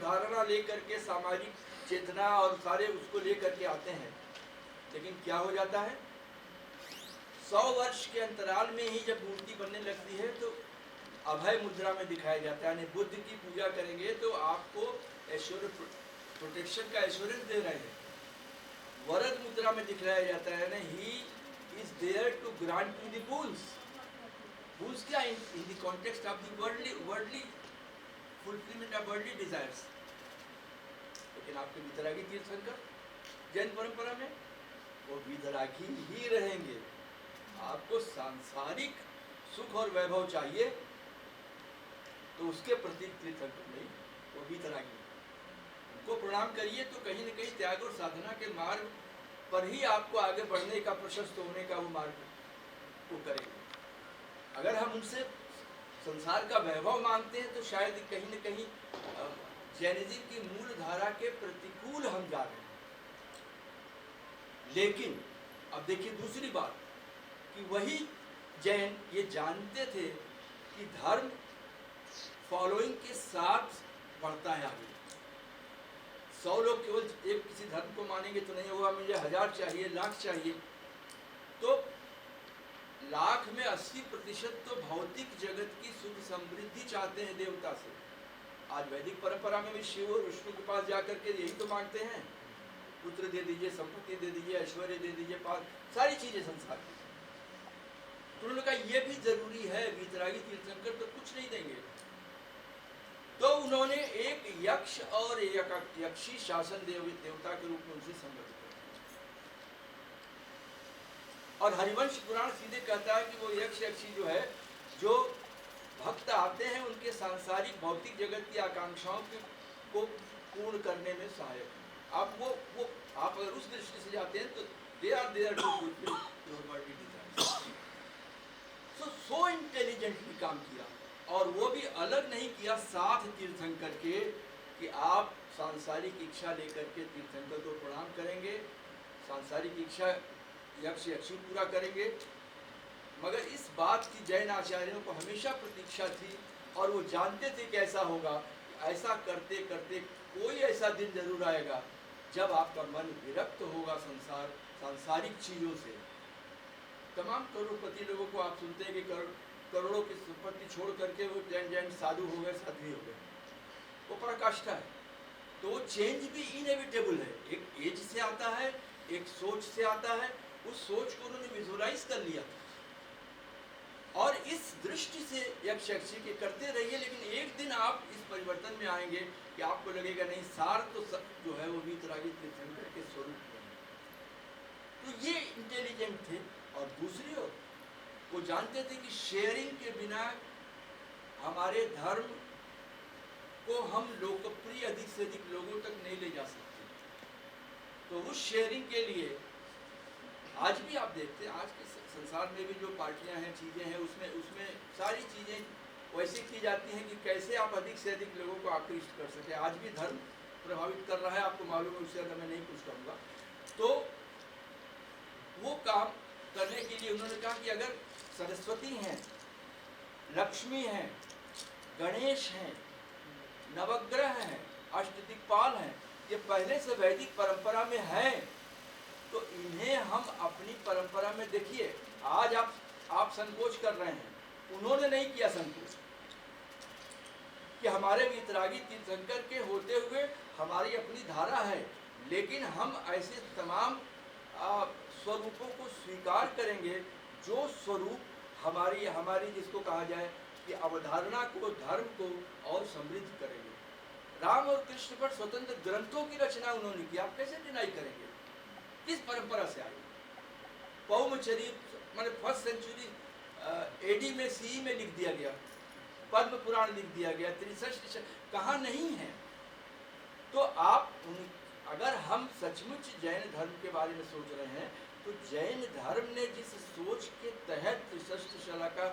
अवधारणा लेकर के सामाजिक चेतना और सारे उसको लेकर के आते हैं, लेकिन क्या हो जाता है 100 वर्ष के अंतराल में ही जब मूर्ति बनने लगती है तो अभय मुद्रा में दिखाया जाता है, यानी बुद्ध की पूजा करेंगे तो आपको प्रोटेक्शन का एश्योरेंस दे रहे हैं। वरद मुद्रा में दिखाया जाता है ना, he is there to grant to the bulls क्या in the context of the worldly fulfillment of worldly desires। लेकिन आपके वितरागी तीर्थंकर जैन परंपरा में वो वितरागी ही रहेंगे। आपको सांसारिक सुख और वैभव चाहिए तो उसके प्रति तीर्थंकर नहीं, वो वितरागी। उनको प्रणाम करिए तो कहीं न कहीं त्याग और साधना के मार्ग पर ही आपको आगे बढ़ने का, प्रशस्त होने का वो मार्ग वो करेंगे। अगर हम उनसे संसार का वैभव मांगते हैं तो शायद कहीं न कहीं जैनिज्म की मूल धारा के प्रतिकूल हम जा रहे हैं। लेकिन अब देखिए दूसरी बात कि वही जैन ये जानते थे कि धर्म फॉलोइंग के साथ बढ़ता है आगे। 100 लोग केवल एक किसी धर्म को मानेंगे तो नहीं होगा, मुझे 1000 चाहिए, लाख चाहिए। तो लाख में 80% तो भौतिक जगत की सुख समृद्धि चाहते हैं देवता से। आज वैदिक परंपरा में भी शिव और विष्णु के पास जाकर के यही तो मांगते हैं, पुत्र दे दीजिए, संपत्ति दे दीजिए, ऐश्वर्य दे दीजिए, सारी चीजें संसार की। तो उन्होंने कहा यह भी जरूरी है, वीतरागी तीर्थंकर तो कुछ नहीं देंगे। तो उन्होंने एक यक्ष और यक्षी शासन देवता के रूप में उसे संबोधित किया। और हरिवंश पुराण सीधे कहता है कि वो यक्ष यक्षी जो है, जो भक्त आते हैं उनके सांसारिक भौतिक जगत की आकांक्षाओं को पूर्ण करने में सहायक है। आप अगर उस दृष्टि से जाते हैं तो they are there to fulfil your worldly desires. So intelligently काम किया, और वो भी अलग नहीं किया साथ तीर्थंकर के कि आप सांसारिक इच्छा लेकर के तीर्थंकर को प्रणाम करेंगे, सांसारिक इच्छा यक्ष यक्षी पूरा करेंगे। मगर इस बात की जैन आचार्यों को हमेशा प्रतीक्षा थी और वो जानते थे कि ऐसा होगा। ऐसा करते करते कोई ऐसा दिन जरूर आएगा जब आपका मन विरक्त होगा सांसारिक चीज़ों से। तमाम करोड़पति लोगों को आप सुनते हैं कि करोड़ों की संपत्ति छोड़ करके वो जैन साधु हो गए, साध्वी हो गए, वो पराकाष्ठा है। तो वो चेंज भी इनएविटेबल है, एक एज से आता है, एक सोच से आता है। उस सोच को उन्होंने विजुअलाइज कर लिया और इस दृष्टि से यक्ष यक्षी के करते रहिए। लेकिन एक दिन आप इस परिवर्तन में आएंगे कि आपको लगेगा नहीं, सार तो जो है वो वीतरागी तीर्थंकर के स्वरूप में। तो ये इंटेलिजेंट थे। और दूसरी ओर वो जानते थे कि शेयरिंग के बिना हमारे धर्म को हम लोकप्रिय अधिक से अधिक लोगों तक नहीं ले जा सकते। तो उस शेयरिंग के लिए आज भी आप देखते हैं, आज के संसार में भी जो पार्टियां हैं, चीज़ें हैं, उसमें सारी चीज़ें वैसे की जाती हैं कि कैसे आप अधिक से अधिक लोगों को आकृष्ट कर सके। आज भी धर्म प्रभावित कर रहा है, आपको मालूम है, उससे ज़्यादा मैं नहीं कुछ कहूँगा। तो वो काम करने के लिए उन्होंने कहा कि अगर सरस्वती हैं, लक्ष्मी हैं, गणेश हैं, नवग्रह हैं, अष्टदिक्पाल हैं, ये पहले से वैदिक परंपरा में है, तो इन्हें हम अपनी परंपरा में देखिए। आज आप संकोच कर रहे हैं, उन्होंने नहीं किया संकोच कि हमारे वीतरागी तीर्थंकर के होते हुए हमारी अपनी धारा है, लेकिन हम ऐसे तमाम स्वरूपों को स्वीकार करेंगे जो स्वरूप हमारी जिसको कहा जाए कि अवधारणा को, धर्म को और समृद्ध करेंगे। राम और कृष्ण पर स्वतंत्र ग्रंथों की रचना उन्होंने की, आप कैसे डिनाई करेंगे? किस परंपरा से आई? पौमचरित मैंने 1st सेंचुरी एडी में, सीई में लिख दिया गया, पद्म पुराण लिख दिया गया, 63 कहाँ नहीं है। तो अगर हम सचमुच जैन धर्म के बारे में सोच रहे हैं तो जैन धर्म ने जिस सोच के तहत त्रिशस्त्रशाला का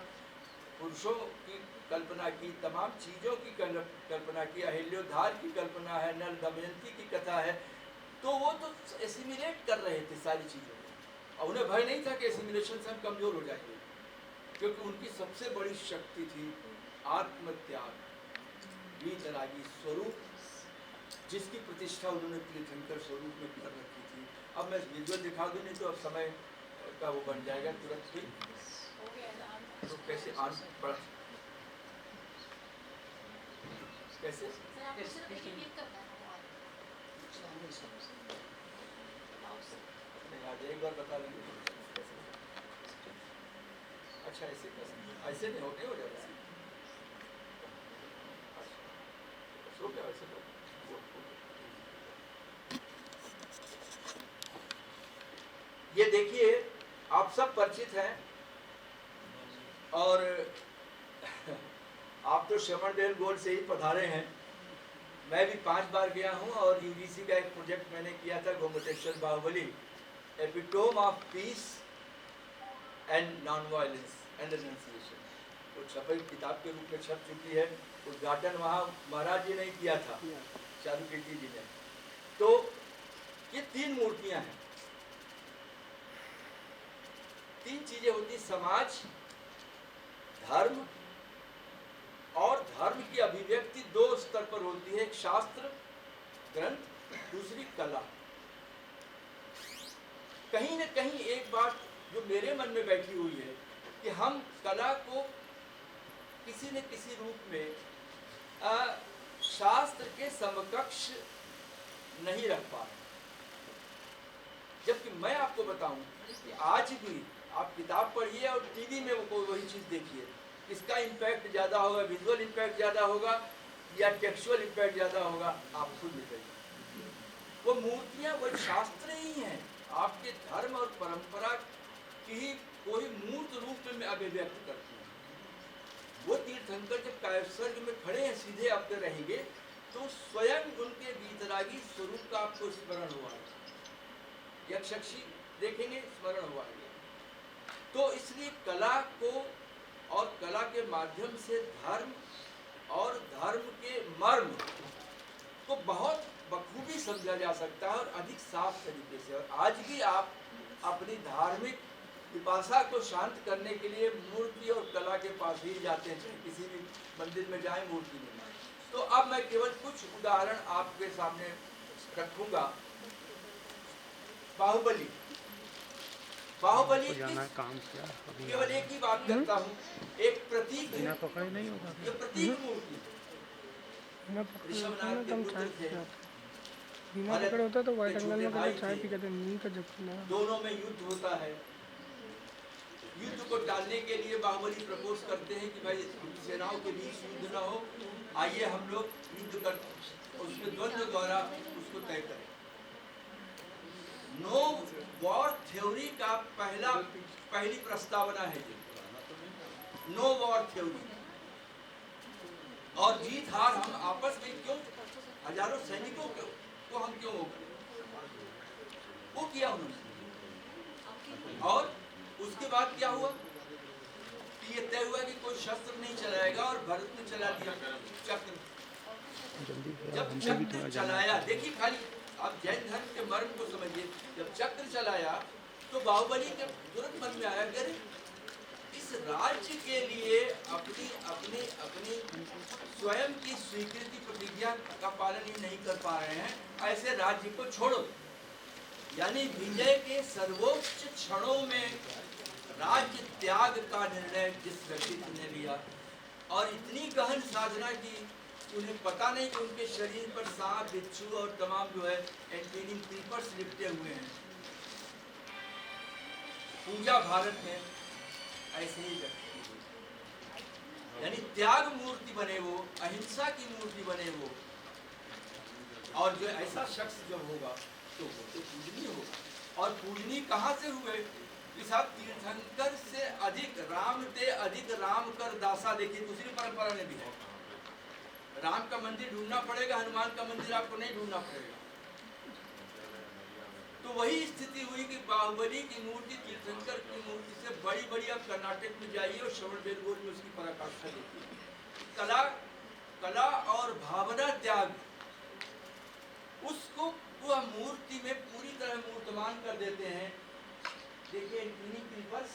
पुरुषों की कल्पना की, तमाम चीज़ों की कल्पना की, अहिल्योद्धार की कल्पना है, नल दमयंती की कथा है, तो वो तो एसिमिलेट कर रहे थे सारी चीज़ों को। और उन्हें भय नहीं था कि एसिमिलेशन से हम कमज़ोर हो जाएंगे, क्योंकि उनकी सबसे बड़ी शक्ति थी आत्मत्याग, वीतरागी स्वरूप जिसकी प्रतिष्ठा उन्होंने तीर्थंकर स्वरूप में कर रखी थी। अब मैं विजुअल दिखा दूँ, नहीं तो अब समय का वो बन जाएगा तुरंत ही। तो कैसे आन पढ़ कैसे नहीं, आज एक बार बता देंगे। अच्छा ऐसे ऐसे नहीं होते हो जाएगा। अच्छा क्या वैसे तो ये देखिए, आप सब परिचित हैं और आप तो श्रवण बेलगोल से ही पधारे हैं। मैं भी 5 बार गया हूं और यूजीसी का एक प्रोजेक्ट मैंने किया था, Gomateshwara Bahubali, epitome of peace and non violence and renunciation. वो छपी किताब के रूप में छप चुकी है। उद्घाटन वहाँ महाराज जी ने किया था, चारुकीर्ति जी ने। तो ये 3 मूर्तियां हैं। 3 चीजें होती, समाज, धर्म और धर्म की अभिव्यक्ति 2 स्तर पर होती है। एक शास्त्र ग्रंथ, दूसरी कला। कहीं न कहीं एक बात जो मेरे मन में बैठी हुई है कि हम कला को किसी न किसी रूप में शास्त्र के समकक्ष नहीं रख पा रहे। जबकि मैं आपको बताऊं कि आज भी आप किताब पढ़िए और टीवी में वो वही चीज देखिए, किसका इम्पैक्ट ज्यादा होगा, विजुअल इम्पैक्ट ज्यादा होगा या टेक्सुअल इम्पैक्ट ज्यादा होगा, आप खुद बताइए। वो मूर्तियां वो शास्त्र ही हैं, आपके धर्म और परंपरा की ही कोई मूर्त रूप में अभिव्यक्त करती हैं। वो तीर्थंकर जब कायस्वर्ग में खड़े हैं, सीधे अपने रहेंगे, तो स्वयं उनके वीतरागी स्वरूप का आपको स्मरण हुआ है। यक्षी देखेंगे, स्मरण हुआ है। तो इसलिए कला को और कला के माध्यम से धर्म और धर्म के मर्म को बहुत बखूबी समझा जा सकता है और अधिक साफ तरीके से। और आज भी आप अपनी धार्मिक पिपासा को शांत करने के लिए मूर्ति और कला के पास ही जाते हैं, चाहे किसी भी मंदिर में जाएं, मूर्ति में। तो अब मैं केवल कुछ उदाहरण आपके सामने रखूंगा। बाहुबली काम किया, केवल एक ही बात करता हूँ, एक प्रतीक है, पकड़े नहीं होगा। ये प्रतीक मूर्ति ऋषभनाथ के पुत्र थे, बिना पकड़े होता तो व्हाइट एंगल में कभी चाय पी के नहीं तो जब दोनों में युद्ध होता है। युद्ध को टालने के लिए बाहुबली प्रपोज करते हैं कि भाई सेनाओं के बीच युद्ध न हो, आइए हम लोग युद्ध कर उसके द्वंद्व द्वारा उसको तय करें। नो वॉर थ्योरी का पहली प्रस्तावना है जी, नो वॉर थ्योरी। और जीत हार हम आपस में क्यों, हजारों सैनिकों को हम क्यों हो गए, वो किया उन्होंने। और उसके बाद क्या हुआ कि ये तय हुआ कि कोई शस्त्र नहीं चलाएगा और भरत ने चला दिया चक्र। जब चक्र चलाया, देखिए खाली आप जैन धर्म के मर्म को समझिए, जब चक्र चलाया तो बाहुबली के तुरंत मन में आया कि इस राज्य के लिए अपनी अपनी अपनी स्वयं की स्वीकृति प्रतिज्ञा का पालन ही नहीं कर पा रहे हैं, ऐसे राज्य को छोड़ो। यानी विजय के सर्वोच्च क्षणों में राज्य त्याग का निर्णय जिस व्यक्ति ने लिया और इतनी गहन साधना की, उन्हें पता नहीं कि उनके शरीर पर सांप, बिच्छू और तमाम जो है एंटीनियम क्रीपर्स लिपटे हुए हैं। पूजा भारत में ऐसे ही व्यक्ति, यानी त्याग मूर्ति बने वो, अहिंसा की मूर्ति बने वो। और जो ऐसा शख्स जब होगा तो वो तो पूजनीय होगा। और पूजनीय कहाँ से हुए कि साहब तीर्थंकर से अधिक राम ते अधिक राम कर दासा। देखिए दूसरी परंपरा में भी है, राम का मंदिर ढूंढना पड़ेगा, हनुमान का मंदिर आपको नहीं ढूंढना पड़ेगा। तो वही स्थिति हुई कि बाहुबली की मूर्ति तीर्थंकर की मूर्ति से बड़ी बड़ी, आप कर्नाटक में जाइए और श्रवण बेलगोल में उसकी पराकाष्ठा देखिए। कला और भावना त्याग उसको वह मूर्ति में पूरी तरह मूर्तमान कर देते हैं। देखिए एंटीनियम क्रीपर्स,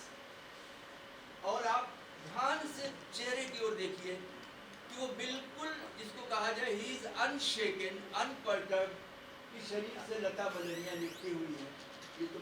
और आप ध्यान से चेहरे की ओर देखिए कि कि वो बिल्कुल जिसको कहा जाए ही इज अनशेकन अनपर्टर्ब्ड, कि शरीर से लता बदलियां लिपटी हुई है। ये तो